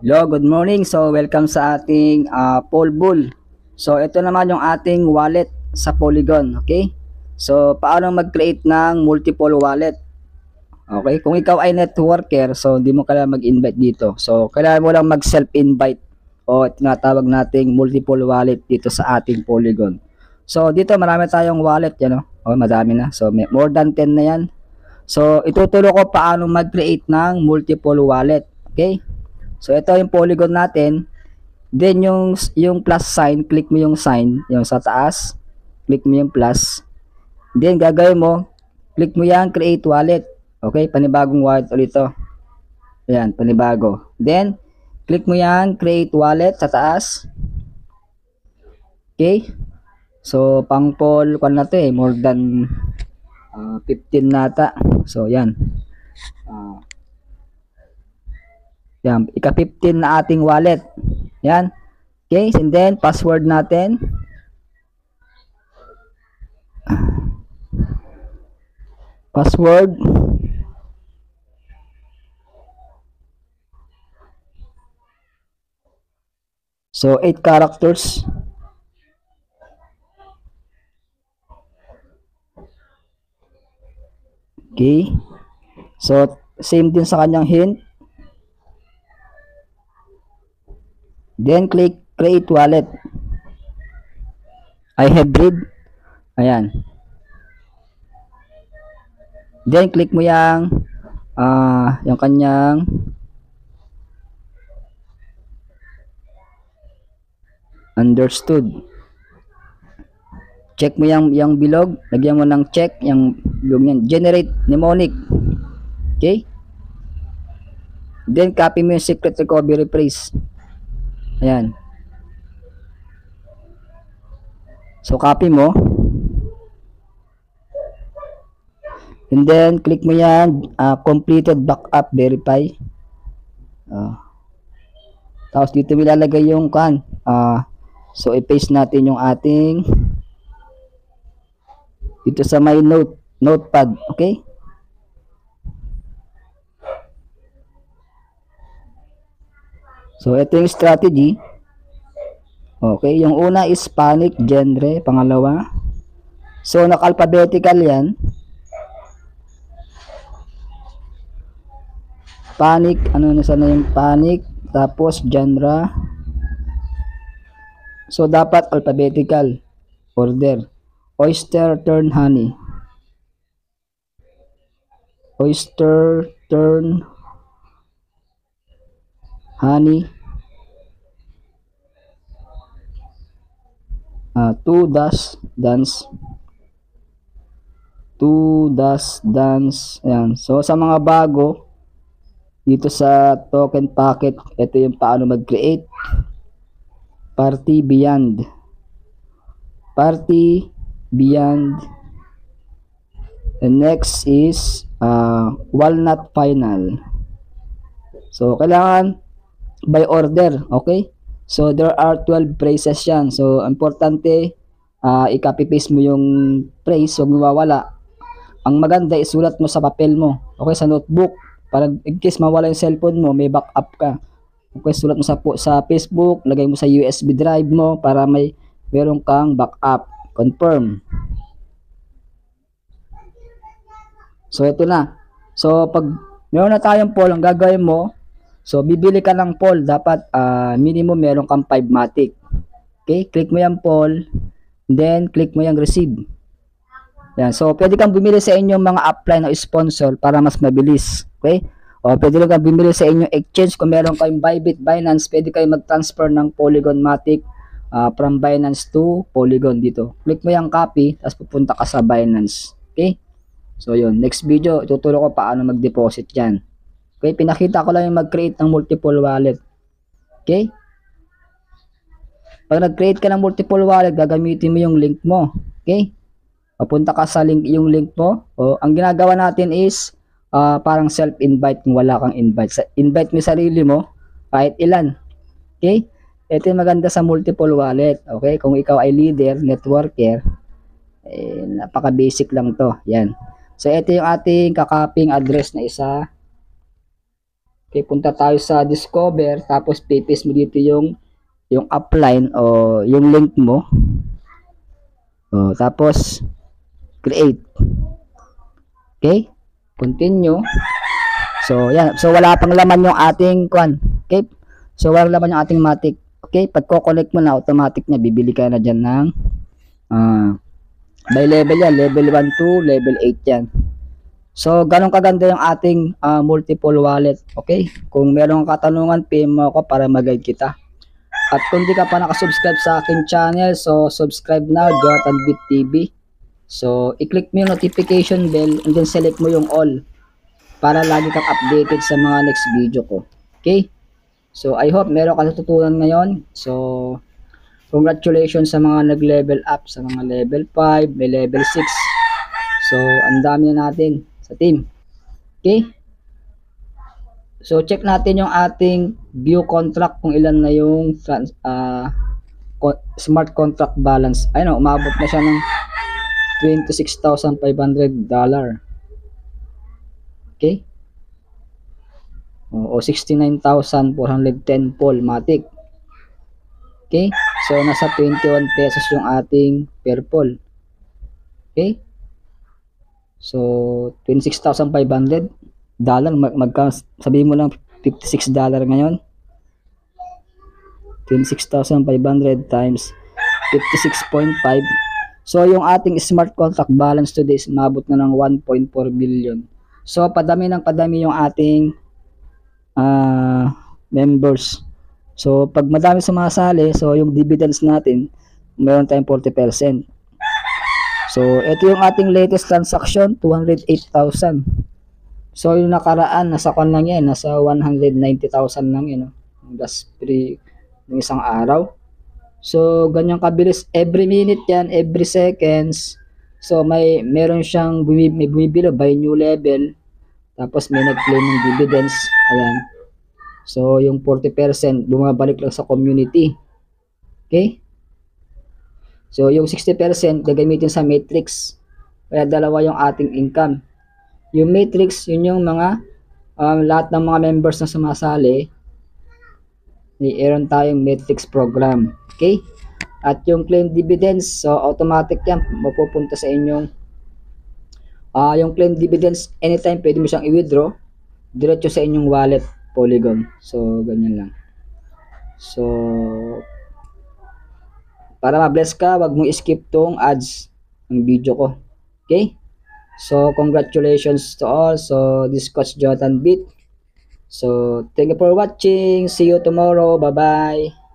Hello, good morning. So, welcome sa ating Paul Bull. So, ito naman yung ating wallet sa Polygon, okay? So, paano mag-create ng multiple wallet? Okay, kung ikaw ay networker, so hindi mo kailangan mag-invite dito. So, kailangan mo lang mag-self-invite o tinatawag nating multiple wallet dito sa ating Polygon. So, dito marami tayong wallet, yan, no? Oh, madami na. So, may more than 10 na yan. So, ituturo ko paano mag-create ng multiple wallet, okay? So ito yung polygon natin. Then yung plus sign, click mo yung sign, yung sa taas. Click mo yung plus. Then gagawin mo, click mo yan, create wallet. Okay, panibagong wallet ulit to. Ayan, panibago. Then click mo yan, create wallet sa taas. Okay? So pang poll kung na to more than 15 nata. So yan. Yan, ika-15 na ating wallet. Yan. Okay, and then password natin. Password. So 8 characters. Okay. So same din sa kanyang hint. Then click create wallet. I have read. Ayan. Then click mo yung kanyang understood. Check mo yung bilog, lagyan mo ng check yung bilog niyan. Generate mnemonic. Okay? Then copy mo yung secret recovery phrase. Ayan. So copy mo. And then click mo yan, completed backup verify. Tapos dito ilalagay yung so i-paste natin yung ating dito sa my notepad, okay? So ito yung strategy. Okay, yung una is panic genre, pangalawa. So naka-alphabetical yan. Panic, ano na sana yung panic, tapos genre. So dapat alphabetical order. Oyster turn honey. Oyster turn honey. To dash dance. To dash dance. Ayan. So sa mga bago dito sa token packet, ito yung paano mag-create. Party beyond. Party beyond. And next is walnut final. So kailangan by order, okay? So there are 12 phrases yan. So importante i-copy paste mo yung phrase, huwag mawawala. Ang maganda isulat mo sa papel mo, okay, sa notebook, para in case mawala yung cellphone mo, may backup ka. Okay, sulat mo sa Facebook, lagay mo sa USB drive mo para meron kang backup. Confirm. So ito na. So pag meron na tayong poll, ang gagawin mo, so bibili ka ng poll, dapat minimum meron kang 5 matic. Okay, click mo yung poll, then click mo yung receive. Yan. So pwede kang bumili sa inyong mga upline o sponsor para mas mabilis. Okay? O pwede kang bumili sa inyong exchange kung meron kayong Bybit, Binance, pwede kayo mag-transfer ng Polygon Matic from Binance to Polygon dito. Click mo yung copy, tapos pupunta ka sa Binance. Okay? So yun, next video, ituturo ko paano mag-deposit dyan. Okay, pinakita ko lang yung mag-create ng multiple wallet. Okay? Pag nag-create ka ng multiple wallet, gagamitin mo yung link mo. Okay? Papunta ka sa yung link mo. O, ang ginagawa natin is parang self-invite kung wala kang invite. Invite mo sarili mo, kahit ilan. Okay? Ito yung maganda sa multiple wallet. Okay? Kung ikaw ay leader, networker, napaka-basic lang to. Yan. So, ito yung ating kakaping address na isa. Okay, punta tayo sa Discover, tapos pipis mo dito yung upline o yung link mo. Tapos create. Okay? Continue. So, yan. So, wala pang laman yung ating kwan. Okay? So, wala laman yung ating matic. Okay? Pag ko-connect mo na, automatic na, bibili ka na dyan ng by level yan. Level 1 to level 8 yan. So, ganun kaganda yung ating multiple wallet. Okay? Kung meron kang katanungan, PM mo ako para mag-guide kita. At kung di ka pa nakasubscribe sa aking channel, so subscribe now, Jonathan Bit TV. So, i-click mo yung notification bell and then select mo yung all para lagi kang updated sa mga next video ko. Okay? So, I hope meron ka natutunan ngayon. So, congratulations sa mga nag-level up, sa mga level 5, may level 6. So, ang dami na natin sa team. Okay? So, check natin yung ating view contract kung ilan na yung smart contract balance. Ayun, umabot na siya ng $26,500. Okay? O 69,410 Paul Matic. Okay? So, nasa 21 pesos yung ating per Paul. Okay? So, $26,500. Sabihin mo lang $56 ngayon. 26,500 times 56.5. So, yung ating smart contract balance today is mabot na ng 1.4 billion. So, padami ng padami yung ating members. So, pag madami sumasali, so yung dividends natin, meron tayong 40%. So, ito yung ating latest transaction, 208,000. So, yung nakaraan, nasa kan lang yan, nasa 190,000 lang yun. That's free ng isang araw. So, ganyan kabilis. Every minute yan, every seconds. So, meron siyang may bumibilo by new level. Tapos, may nag-claim ng dividends. Ayan. So, yung 40% bumabalik lang sa community. Okay? So, yung 60% gagamitin sa matrix. Kaya dalawa yung ating income. Yung matrix, yun yung mga lahat ng mga members na sumasali, mayroon tayong matrix program. Okay? At yung claim dividends, so automatic yan, mapupunta sa inyong yung claim dividends, anytime pwede mo siyang i-withdraw diretso sa inyong wallet, Polygon. So, ganyan lang. So, para ma-bless ka, wag mo skip tong ads ng video ko. Okay? So, congratulations to all. So, this Coach Jonathan Bit. So, thank you for watching. See you tomorrow. Bye-bye.